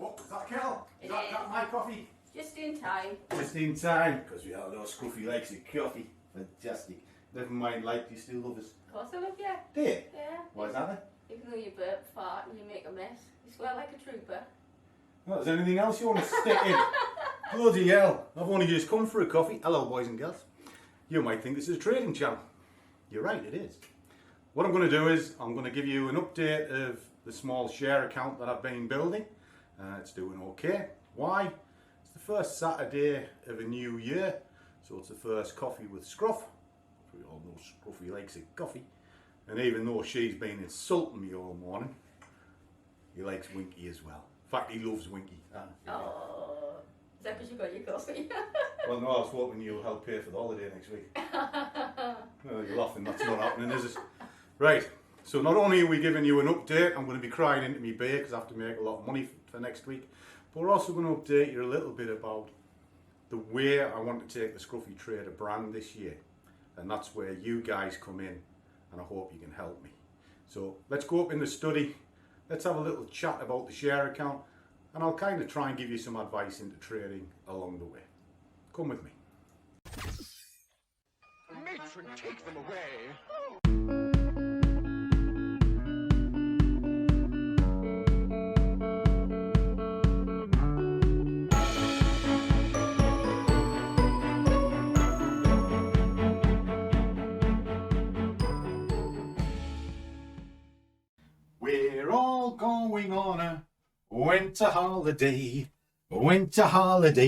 Oh, is that Kel? Is that my coffee? Just in time. Just in time, because we have those Scruffy likes of coffee. Fantastic. Never mind, like, do you still love us? Of course I love you. Do you? Yeah. Why is that? Even though you burp, fart and you make a mess, you swear like a trooper. Well, is there anything else you want to stick in? Bloody hell, I've only just come for a coffee. Hello, boys and girls. You might think this is a trading channel. You're right, it is. What I'm going to do is, I'm going to give you an update of the small share account that I've been building. It's doing okay. Why? It's the first Saturday of a new year, so it's the first coffee with Scruff. We all know Scruffy likes a coffee. And even though she's been insulting me all morning, he likes Winky as well. In fact, he loves Winky. Oh, is that because you got your coffee? Well, no, I was hoping you'll help pay for the holiday next week. Well, you're laughing, that's not happening, is it? Right, so not only are we giving you an update, I'm going to be crying into me beer because I have to make a lot of money for next week, but we're also going to update you a little bit about the way I want to take the Scruffy Trader brand this year. And that's where you guys come in, and I hope you can help me. So let's go up in the study, let's have a little chat about the share account, and I'll kind of try and give you some advice into trading along the way. Come with me. Matron, take them away. We're all going on a winter holiday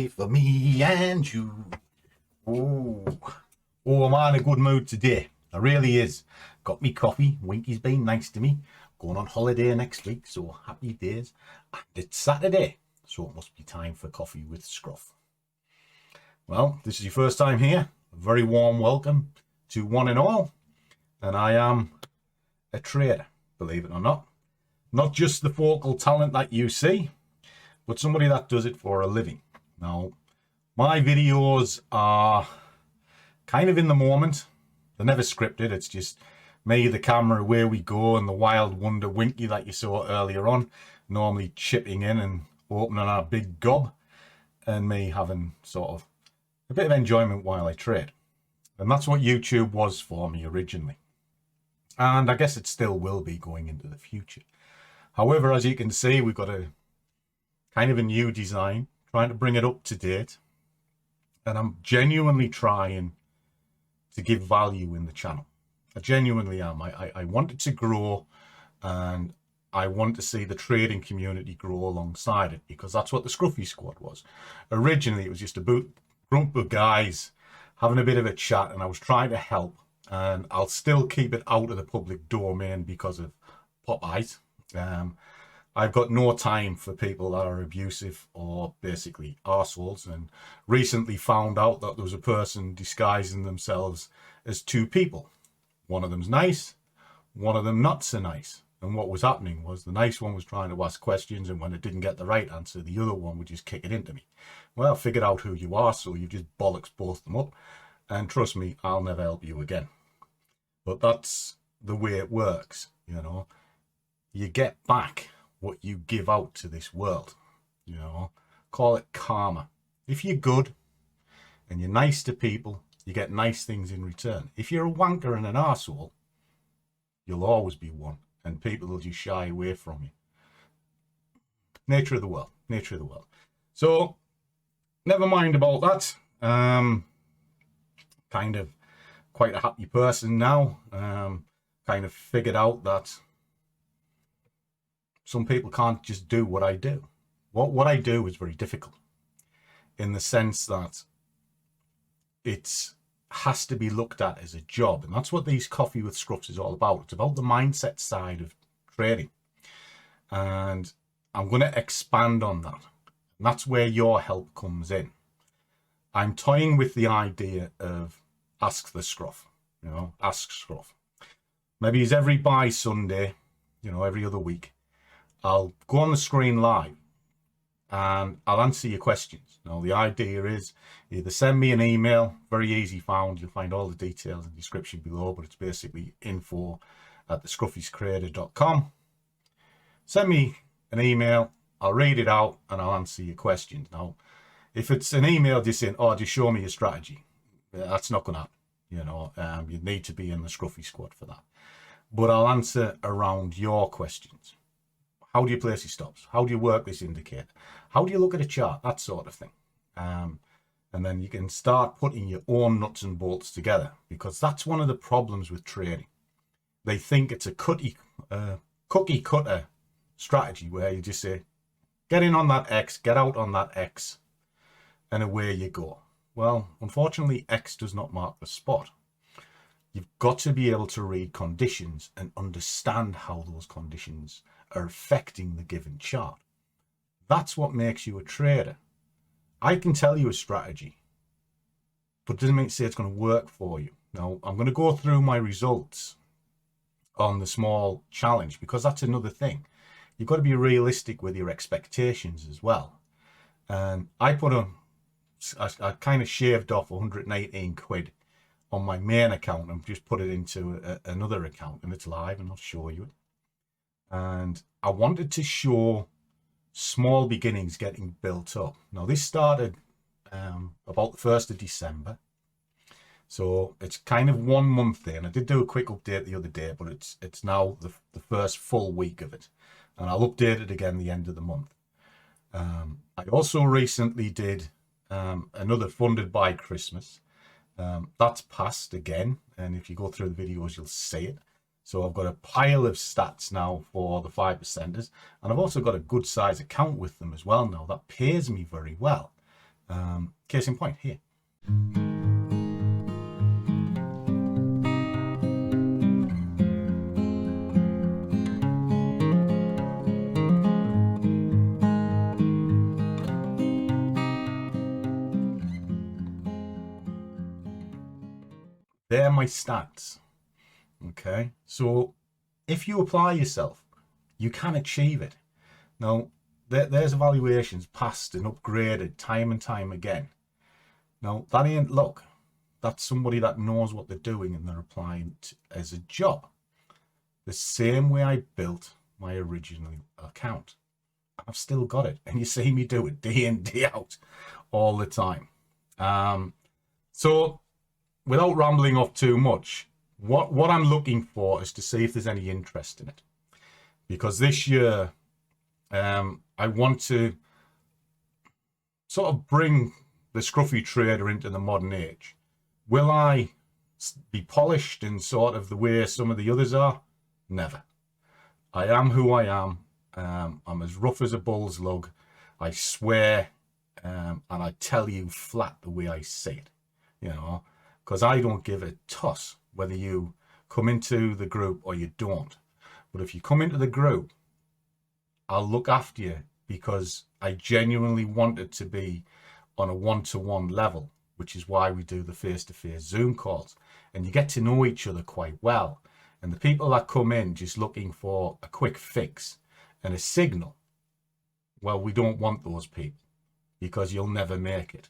for me and you. Oh, I'm in a good mood today. I really is. Got me coffee. Winky's been nice to me. Going on holiday next week, so happy days. And it's Saturday, so it must be time for coffee with Scruff. Well, this is your first time here. A very warm welcome to one and all. And I am a trader, believe it or not. Not just the focal talent that you see, but somebody that does it for a living. Now, my videos are kind of in the moment. They're never scripted. It's just me, the camera, where we go, and the wild wonder Winky that you saw earlier on, normally chipping in and opening our big gob, and me having sort of a bit of enjoyment while I trade. And that's what YouTube was for me originally. And I guess it still will be going into the future. However, as you can see, we've got a kind of a new design, trying to bring it up to date. And I'm genuinely trying to give value in the channel. I genuinely am. I want it to grow, and I want to see the trading community grow alongside it, because that's what the Scruffy Squad was. Originally, it was just a group of guys having a bit of a chat, and I was trying to help. And I'll still keep it out of the public domain because of Popeyes. I've got no time for people that are abusive or basically arseholes, and recently found out that there was a person disguising themselves as two people. One of them's nice, one of them not so nice. And what was happening was the nice one was trying to ask questions, and when it didn't get the right answer, the other one would just kick it into me. Well, I figured out who you are, so you just bollocks both them up. And trust me, I'll never help you again. But that's the way it works, you know. You get back what you give out to this world, you know. Call it karma. If you're good and you're nice to people, you get nice things in return. If you're a wanker and an arsehole, you'll always be one, and people will just shy away from you. Nature of the world. Nature of the world. So, never mind about that. Kind of quite a happy person now. Kind of figured out that some people can't just do what I do. What I do is very difficult, in the sense that it has to be looked at as a job. And that's what these Coffee with Scruffs is all about. It's about the mindset side of trading. And I'm going to expand on that. And that's where your help comes in. I'm toying with the idea of Ask the Scruff, you know, Ask Scruff. Maybe it's every by Sunday, you know, every other week. I'll go on the screen live and I'll answer your questions. Now, the idea is either send me an email, very easy found. You'll find all the details in the description below, but it's basically info@thescruffyscreator.com. Send me an email I'll read it out and I'll answer your questions. Now, if it's an email just saying, oh, just show me your strategy, that's not going to happen. You know, you need to be in the Scruffy Squad for that. But I'll answer around your questions. How do you place your stops? How do you work this indicator? How do you look at a chart? That sort of thing. And then you can start putting your own nuts and bolts together, because that's one of the problems with trading. They think it's a cookie cutter strategy where you just say, get in on that X, get out on that X, and away you go. Well, unfortunately, X does not mark the spot. You've got to be able to read conditions and understand how those conditions are affecting the given chart. That's what makes you a trader. I can tell you a strategy, but it doesn't mean to say it's going to work for you. Now, I'm going to go through my results on the small challenge, because that's another thing. You've got to be realistic with your expectations as well. And I kind of shaved off 118 quid on my main account and just put it into another account, and it's live and I'll show you it. And I wanted to show small beginnings getting built up. Now, this started about the 1st of December. So it's kind of 1 month in. I did do a quick update the other day, but it's now the first full week of it. And I'll update it again the end of the month. I also recently did another funded by Christmas. That's passed again. And if you go through the videos, you'll see it. So I've got a pile of stats now for the 5%ers. And I've also got a good size account with them as well now. That pays me very well. Case in point, here. They're my stats. Okay, so if you apply yourself, you can achieve it. Now, there's evaluations passed and upgraded time and time again. Now, that ain't luck. That's somebody that knows what they're doing and they're applying it as a job. The same way I built my original account. I've still got it. And you see me do it day in, day out, all the time. So, without rambling off too much, what I'm looking for is to see if there's any interest in it. Because this year, I want to sort of bring the scruffy trader into the modern age. Will I be polished in sort of the way some of the others are? Never. I am who I am. I'm as rough as a bull's lug. I swear, and I tell you flat the way I see it, you know, because I don't give a toss whether you come into the group or you don't. But if you come into the group, I'll look after you, because I genuinely want it to be on a one-to-one level, which is why we do the face-to-face Zoom calls. And you get to know each other quite well. And the people that come in just looking for a quick fix and a signal, well, we don't want those people, because you'll never make it.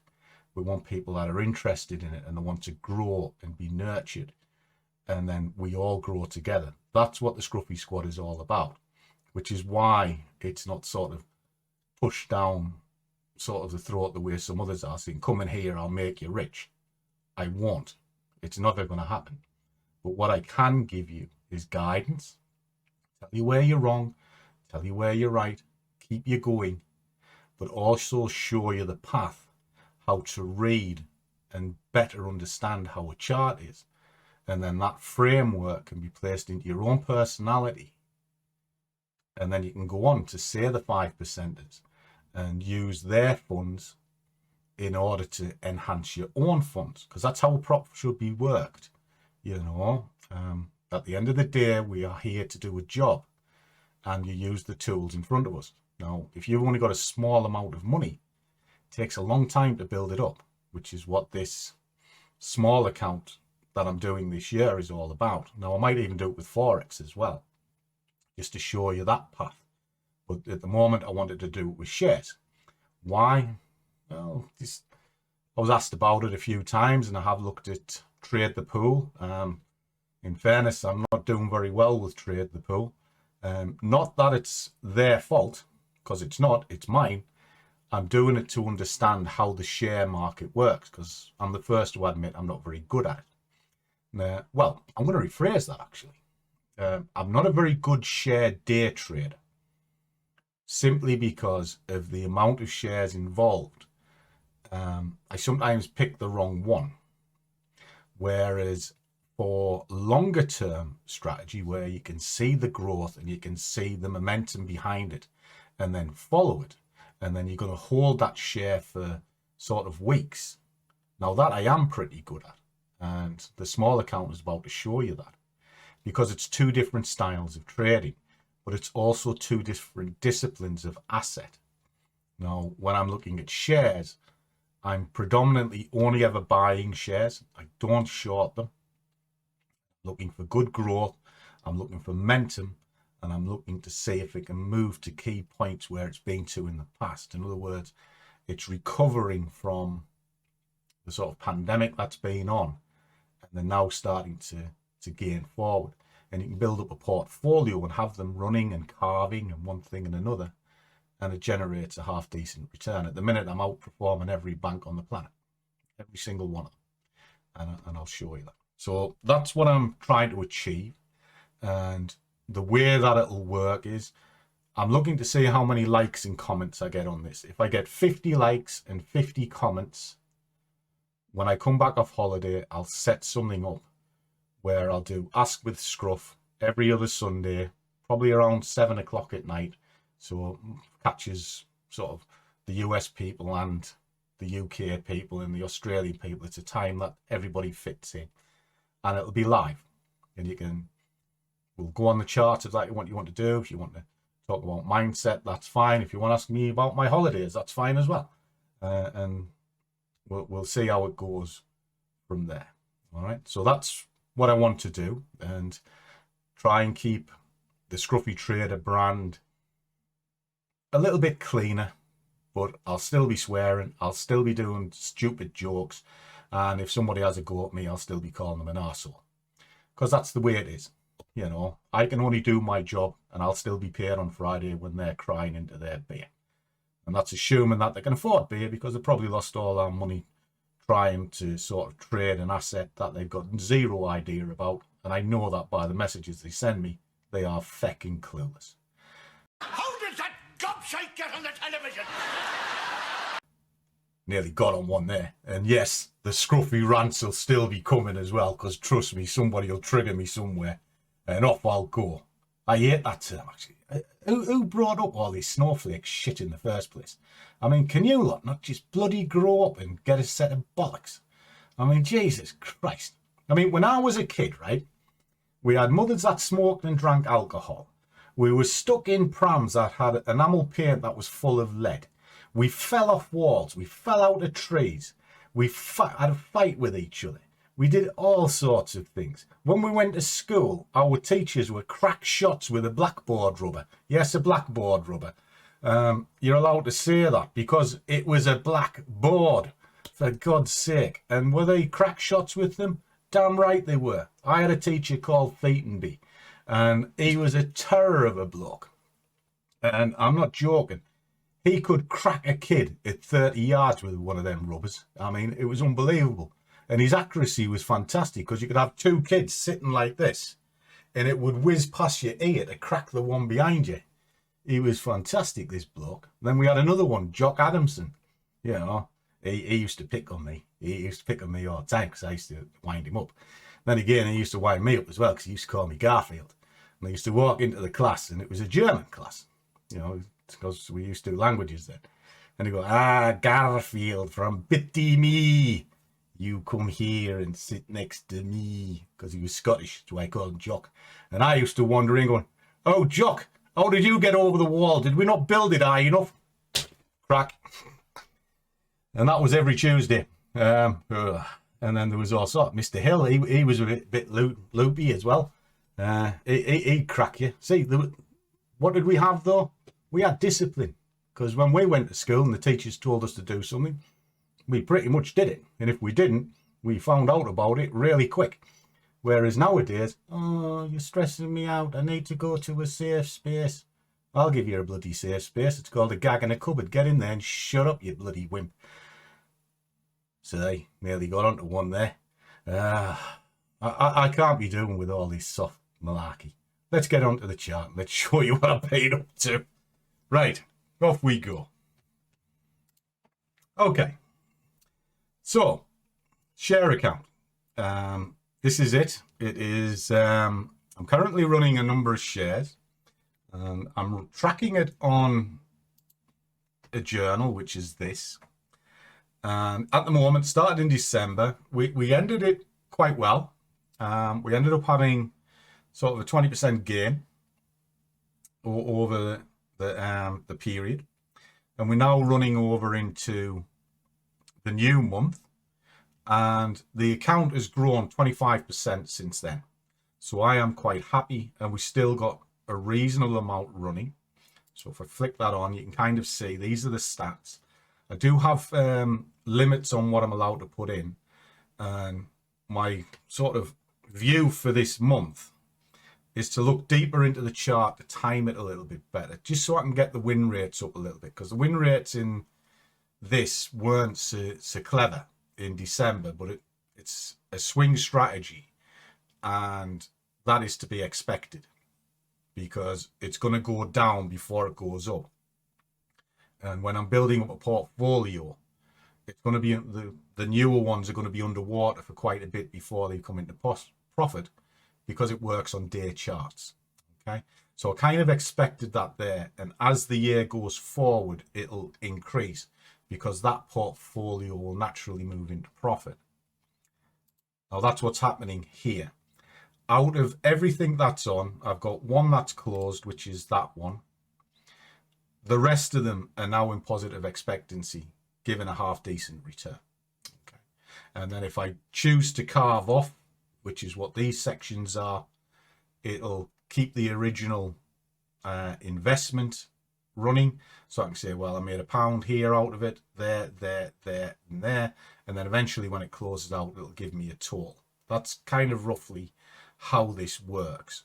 We want people that are interested in it and they want to grow and be nurtured. And then we all grow together. That's what the Scruffy Squad is all about, which is why it's not sort of pushed down sort of the throat the way some others are saying, come in here, I'll make you rich. I won't. It's never going to happen. But what I can give you is guidance, tell you where you're wrong, tell you where you're right, keep you going, but also show you the path, how to read and better understand how a chart is. And then that framework can be placed into your own personality. And then you can go on to say the 5%ers and use their funds in order to enhance your own funds, because that's how a prop should be worked. You know, at the end of the day, we are here to do a job, and you use the tools in front of us. Now, if you've only got a small amount of money, it takes a long time to build it up, which is what this small account that I'm doing this year is all about. Now, I might even do it with Forex as well, just to show you that path. But at the moment, I wanted to do it with shares. Why? Well, I was asked about it a few times, and I have looked at Trade the Pool. In fairness, I'm not doing very well with Trade the Pool. Not that it's their fault. because it's not, it's mine. I'm doing it to understand how the share market works, because I'm the first to admit I'm not very good at it. Well, I'm going to rephrase that actually. I'm not a very good share day trader, simply because of the amount of shares involved. I sometimes pick the wrong one. Whereas for longer term strategy, where you can see the growth and you can see the momentum behind it and then follow it, and then you're going to hold that share for sort of weeks. Now that I am pretty good at, and the small account is about to show you that, because it's two different styles of trading, but it's also two different disciplines of asset. Now, when I'm looking at shares, I'm predominantly only ever buying shares. I don't short them. I'm looking for good growth. I'm looking for momentum, and I'm looking to see if it can move to key points where it's been to in the past. In other words, it's recovering from the sort of pandemic that's been on, and they're now starting to gain forward. And you can build up a portfolio and have them running and carving and one thing and another, and it generates a half decent return. At the minute, I'm outperforming every bank on the planet, every single one of them, and I'll show you that. So that's what I'm trying to achieve, and the way that it'll work is I'm looking to see how many likes and comments I get on this. If I get 50 likes and 50 comments, when I come back off holiday, I'll set something up where I'll do Ask with Scruff every other Sunday, probably around 7 o'clock at night. So catches sort of the US people and the UK people and the Australian people. It's a time that everybody fits in, and it'll be live, and we'll go on the charts if that's what you want to do. If you want to talk about mindset, that's fine. If you want to ask me about my holidays, that's fine as well. And we'll see how it goes from there. All right. So that's what I want to do, and try and keep the Scruffy Trader brand a little bit cleaner, but I'll still be swearing. I'll still be doing stupid jokes. And if somebody has a go at me, I'll still be calling them an arsehole, because that's the way it is. You know, I can only do my job, and I'll still be paid on Friday when they're crying into their beer. And that's assuming that they can afford beer, because they probably lost all our money trying to sort of trade an asset that they've got zero idea about. And I know that by the messages they send me, they are fecking clueless. How does that gobshite get on the television? Nearly got on one there. And yes, the scruffy rants will still be coming as well, because trust me, somebody will trigger me somewhere, and off I'll go. I hate that term, actually. Who brought up all this snowflake shit in the first place? I mean, can you lot not just bloody grow up and get a set of bollocks? I mean, Jesus Christ. I mean, when I was a kid, right, we had mothers that smoked and drank alcohol. We were stuck in prams that had enamel paint that was full of lead. We fell off walls. We fell out of trees. We had a fight with each other. We did all sorts of things. When we went to school, our teachers were crack shots with a blackboard rubber. Yes, a blackboard rubber. You're allowed to say that because it was a blackboard, for God's sake. And were they crack shots with them? Damn right they were. I had a teacher called Featonby, and he was a terror of a bloke. And I'm not joking. He could crack a kid at 30 yards with one of them rubbers. I mean, it was unbelievable. And his accuracy was fantastic, because you could have two kids sitting like this and it would whiz past your ear to crack the one behind you. He was fantastic, this bloke. Then we had another one, Jock Adamson. You know, he used to pick on me. He used to pick on me all the time because I used to wind him up. Then again, he used to wind me up as well, because he used to call me Garfield. And I used to walk into the class, and it was a German class, you know, because we used to do languages then. And he'd go, Garfield from Bitty Me. You come here and sit next to me, because he was Scottish, so I called him Jock. And I used to wander in going, oh, Jock, how did you get over the wall? Did we not build it high enough? Crack. And that was every Tuesday. And then there was also Mr. Hill. He was a bit loopy as well. He'd crack you. See, what did we have, though? We had discipline. Because when we went to school and the teachers told us to do something, we pretty much did it. And if we didn't, we found out about it really quick. Whereas nowadays, oh, you're stressing me out. I need to go to a safe space. I'll give you a bloody safe space. It's called a gag in a cupboard. Get in there and shut up, you bloody wimp. So they nearly got onto one there. I can't be doing with all this soft malarkey. Let's get onto the chart. Let's show you what I've been up to. Right, off we go. Okay. So, share account. This is it. It is, I'm currently running a number of shares. I'm tracking it on a journal, which is this. At the moment, started in December, we ended it quite well. We ended up having sort of a 20% gain over the period. And we're now running over into the new month. And the account has grown 25% since then. So I am quite happy, and we still got a reasonable amount running. So if I flick that on, you can kind of see these are the stats. I do have limits on what I'm allowed to put in. And my sort of view for this month is to look deeper into the chart to time it a little bit better, just so I can get the win rates up a little bit, because the win rates in this weren't so clever in December, but it's a swing strategy, and that is to be expected because it's going to go down before it goes up. And when I'm building up a portfolio, it's going to be the newer ones are going to be underwater for quite a bit before they come into profit, because it works on day charts. Okay, so I kind of expected that there, and as the year goes forward, it'll increase because that portfolio will naturally move into profit. Now that's what's happening here. Out of everything that's on, I've got one that's closed, which is that one. The rest of them are now in positive expectancy, given a half decent return. Okay. And then if I choose to carve off, which is what these sections are, it'll keep the original investment running. So I can say, well, I made £1 here out of it, there, and there. And then eventually when it closes out, it'll give me a total. That's kind of roughly how this works.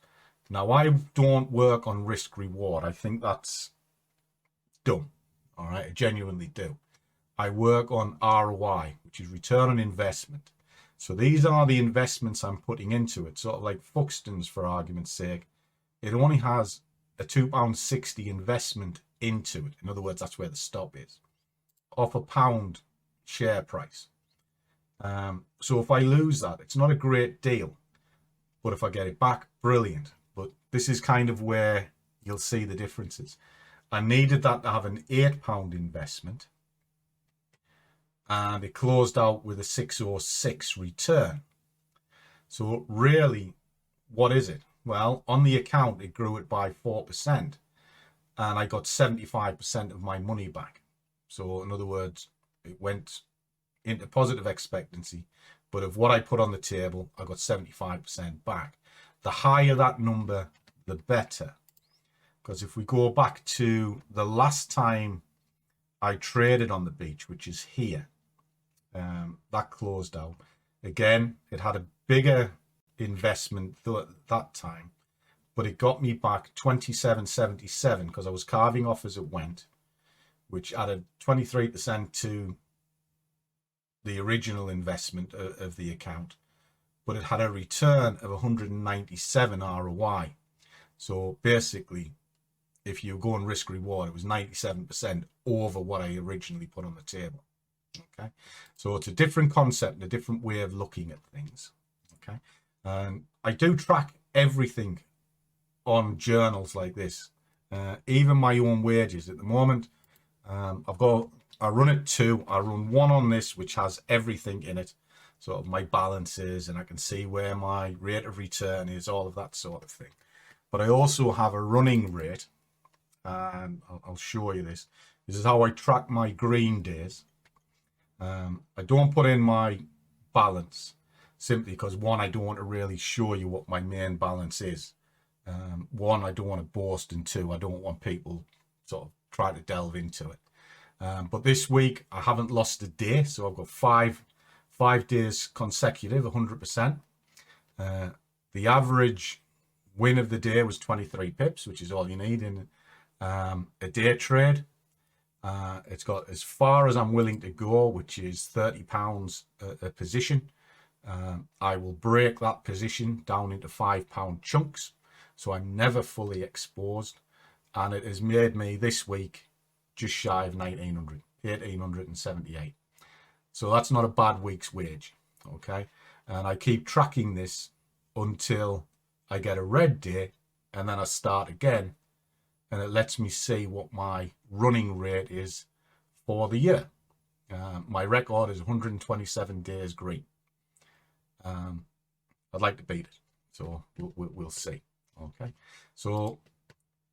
Now, I don't work on risk reward. I think that's dumb. All right, I genuinely do. I work on ROI, which is return on investment. So these are the investments I'm putting into it. Sort of like Fuxton's, for argument's sake. It only has a £2.60 investment into it. In other words, that's where the stop is. Off £1 share price. So if I lose that, it's not a great deal. But if I get it back, brilliant. But this is kind of where you'll see the differences. I needed that to have an £8 investment. And it closed out with a 606 return. So really, what is it? Well, on the account, it grew it by 4%. And I got 75% of my money back. So in other words, it went into positive expectancy. But of what I put on the table, I got 75% back. The higher that number, the better. Because if we go back to the last time I traded on the beach, which is here, that closed out. Again, it had a bigger investment that time, but it got me back 27.77 because I was carving off as it went, which added 23% to the original investment of the account, but it had a return of 197 ROI. So basically, if you go on risk reward, it was 97% over what I originally put on the table. Okay, so it's a different concept and a different way of looking at things. Okay, and I do track everything on journals like this, even my own wages. At the moment, I run it two. I run one on this, which has everything in it, sort of my balances, and I can see where my rate of return is, all of that sort of thing. But I also have a running rate, and I'll show you this. This is how I track my green days. I don't put in my balance simply because, one, I don't want to really show you what my main balance is. One, I don't want to boast, and two, I don't want people sort of try to delve into it. But this week I haven't lost a day, so I've got five days consecutive, 100%. The average win of the day was 23 pips, which is all you need in A day trade, it's got as far as I'm willing to go, which is £30 a position. I will break that position down into £5 chunks, so I'm never fully exposed, and it has made me this week just shy of 1900, 1878. So that's not a bad week's wage. Okay, and I keep tracking this until I get a red day, and then I start again, and it lets me see what my running rate is for the year. My record is 127 days green. I'd like to beat it, so we'll see. Okay, so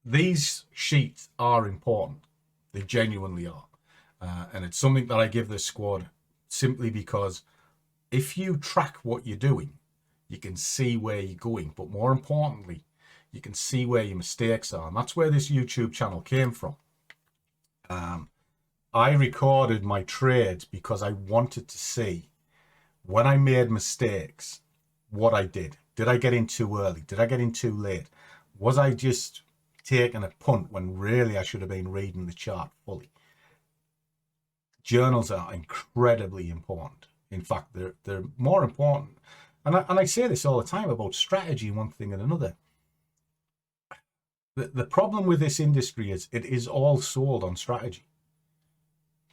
these sheets are important. They genuinely are, and it's something that I give this squad simply because if you track what you're doing, you can see where you're going, but more importantly, you can see where your mistakes are, and that's where this YouTube channel came from. I recorded my trades because I wanted to see when I made mistakes what I did. Did I get in too early? Did I get in too late? Was I just taking a punt when really I should have been reading the chart fully? Journals are incredibly important. In fact, they're more important. And I say this all the time about strategy, one thing and another. The problem with this industry is it is all sold on strategy.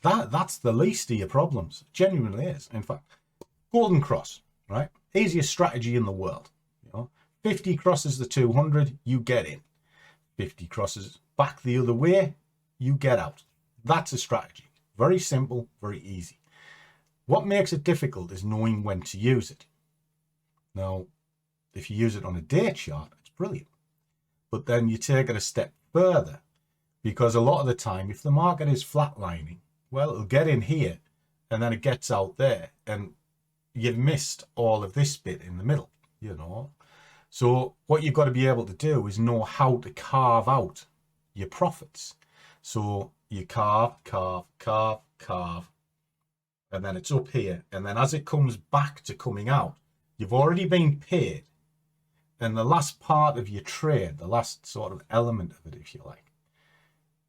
That's the least of your problems. It genuinely is. In fact, Golden Cross, right? Easiest strategy in the world. 50 crosses the 200, you get in. 50 crosses back the other way, you get out. That's a strategy. Very simple, very easy. What makes it difficult is knowing when to use it. Now, if you use it on a day chart, it's brilliant. But then you take it a step further, because a lot of the time, if the market is flatlining, well, it'll get in here and then it gets out there, and you've missed all of this bit in the middle, So what you've got to be able to do is know how to carve out your profits. So you carve, and then it's up here. And then as it comes back to coming out, you've already been paid. And the last part of your trade, the last sort of element of it, if you like,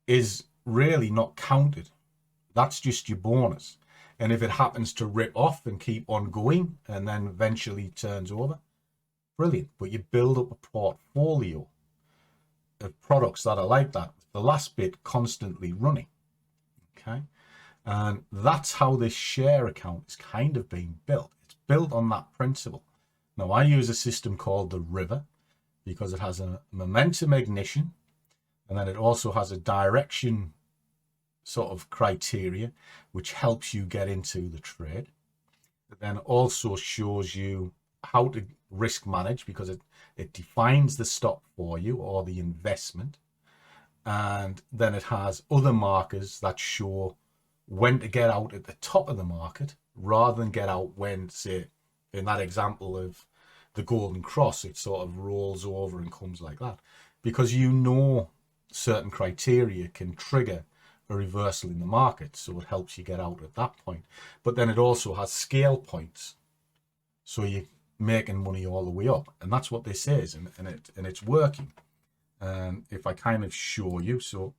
is really not counted. That's just your bonus. And if it happens to rip off and keep on going and then eventually turns over, brilliant. But you build up a portfolio of products that are like that. The last bit constantly running. Okay. And that's how this share account is kind of being built. It's built on that principle. Now, I use a system called the River because it has a momentum ignition, and then it also has a direction sort of criteria, which helps you get into the trade. It then also shows you how to risk manage because it defines the stock for you or the investment. And then it has other markers that show when to get out at the top of the market rather than get out when, say, in that example of the Golden Cross, it sort of rolls over and comes like that. Because certain criteria can trigger a reversal in the market, so it helps you get out at that point. But then it also has scale points, so you're making money all the way up, and that's what this is, and it's working. And if I kind of show you, so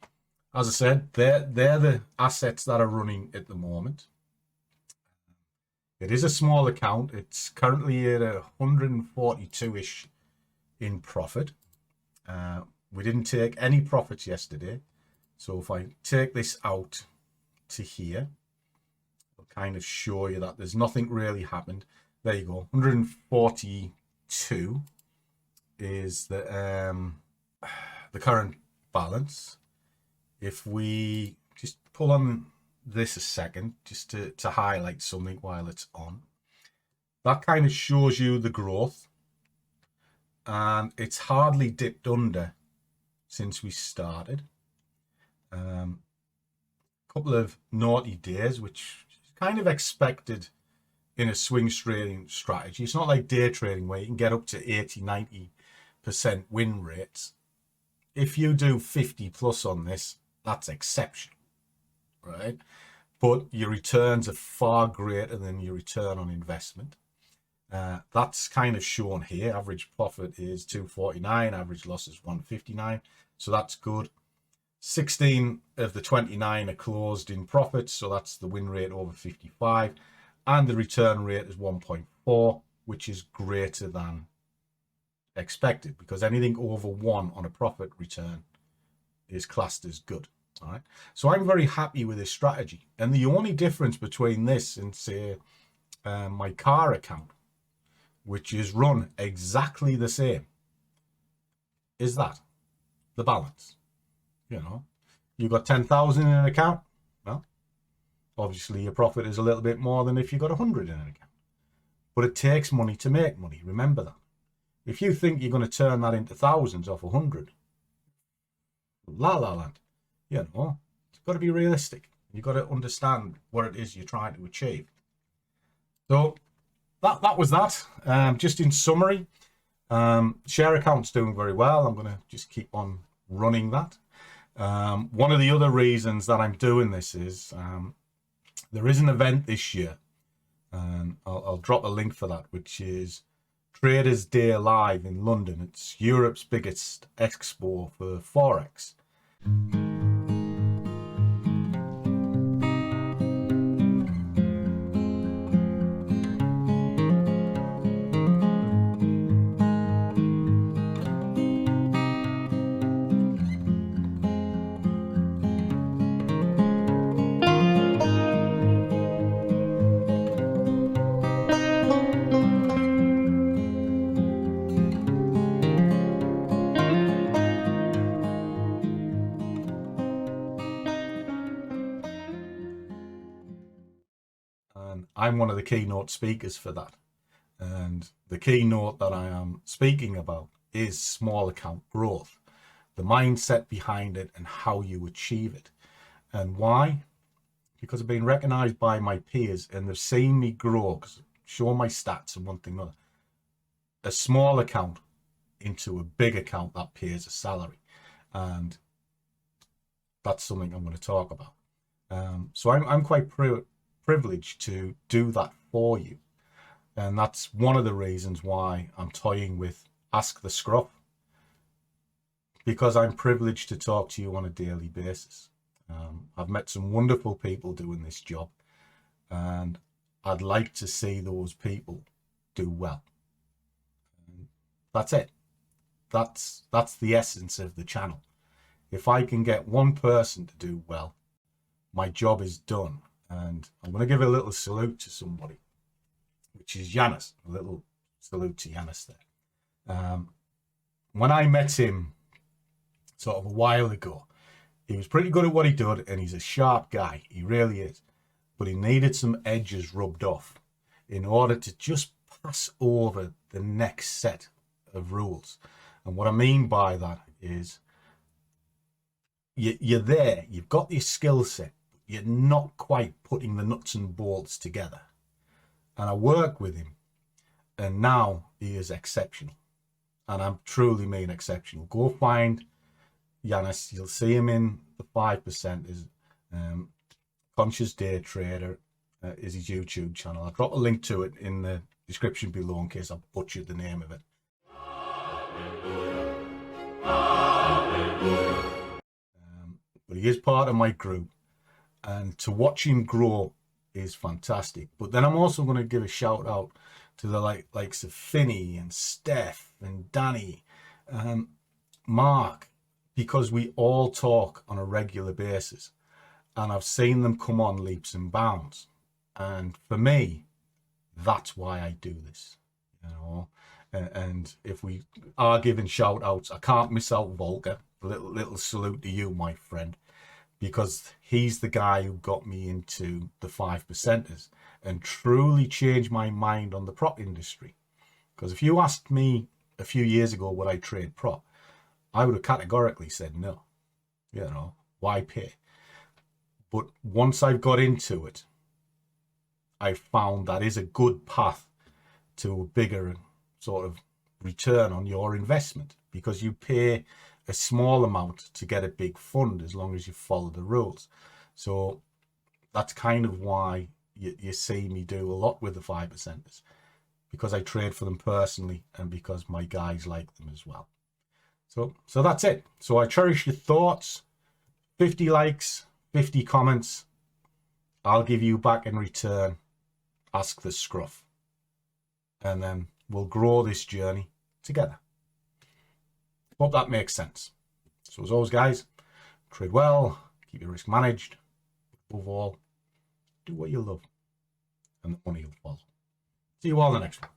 as I said, they're the assets that are running at the moment. It is a small account. It's currently at 142-ish in profit. We didn't take any profits yesterday. So if I take this out to here, I'll kind of show you that there's nothing really happened. There you go. 142 is the current balance. If we just pull on this a second, just to highlight something while it's on, that kind of shows you the growth, and it's hardly dipped under since we started. A couple of naughty days, which is kind of expected in a swing trading strategy. It's not like day trading where you can get up to 80-90% win rates. If you do 50 plus on this, that's exceptional, right? But your returns are far greater than your return on investment. That's kind of shown here. Average profit is 249, average loss is 159, so that's good. 16 of the 29 are closed in profit, so that's the win rate over 55, and the return rate is 1.4, which is greater than expected, because anything over 1 on a profit return is classed as good. All right, so I'm very happy with this strategy, and the only difference between this and say my car account, which is run exactly the same, is that the balance. You know, you got 10,000 in an account. Well, obviously your profit is a little bit more than if you got 100 in an account. But it takes money to make money. Remember that. If you think you're going to turn that into thousands off 100, la la land. You know, it's got to be realistic. You've got to understand what it is you're trying to achieve. So that was that. Just in summary, share account's doing very well. I'm going to just keep on running that. One of the other reasons that I'm doing this is there is an event this year, and I'll drop a link for that, which is Traders Day Live in London. It's Europe's biggest expo for Forex. And I'm one of the keynote speakers for that. And the keynote that I am speaking about is small account growth, the mindset behind it and how you achieve it. And why? Because I've been recognized by my peers and they've seen me grow, because show my stats and one thing or another. A small account into a big account that pays a salary. And that's something I'm going to talk about. So I'm quite privileged to do that for you. And that's one of the reasons why I'm toying with Ask the Scruff, because I'm privileged to talk to you on a daily basis. I've met some wonderful people doing this job, and I'd like to see those people do well. And that's it. That's the essence of the channel. If I can get one person to do well, my job is done. And I'm going to give a little salute to somebody, which is Yanis. A little salute to Yanis there. When I met him sort of a while ago, he was pretty good at what he did, and he's a sharp guy. He really is. But he needed some edges rubbed off in order to just pass over the next set of rules. And what I mean by that is you're there, you've got your skill set, you're not quite putting the nuts and bolts together. And I work with him, and now he is exceptional. And I truly mean exceptional. Go find Yanis. You'll see him in the 5%. Is Conscious Day Trader is his YouTube channel. I'll drop a link to it in the description below in case I butchered the name of it. But he is part of my group, and to watch him grow is fantastic. But then I'm also going to give a shout out to the likes of Finney and Steph and Danny, Mark, because we all talk on a regular basis, and I've seen them come on leaps and bounds. And for me, that's why I do this, you know. And if we are giving shout outs, I can't miss out Volker. Little salute to you, my friend, because he's the guy who got me into the 5%ers and truly changed my mind on the prop industry. Because if you asked me a few years ago would I trade prop, I would have categorically said no. You know, why pay? But once I've got into it, I found that is a good path to a bigger sort of return on your investment, because you pay a small amount to get a big fund as long as you follow the rules. So that's kind of why you see me do a lot with the 5%ers, because I trade for them personally and because my guys like them as well. So that's it. So I cherish your thoughts. 50 likes, 50 comments. I'll give you back in return, Ask the Scruff. And then we'll grow this journey together. Hope that makes sense. So as always, guys, trade well, keep your risk managed. Above all, do what you love, and the money will follow. See you all in the next one.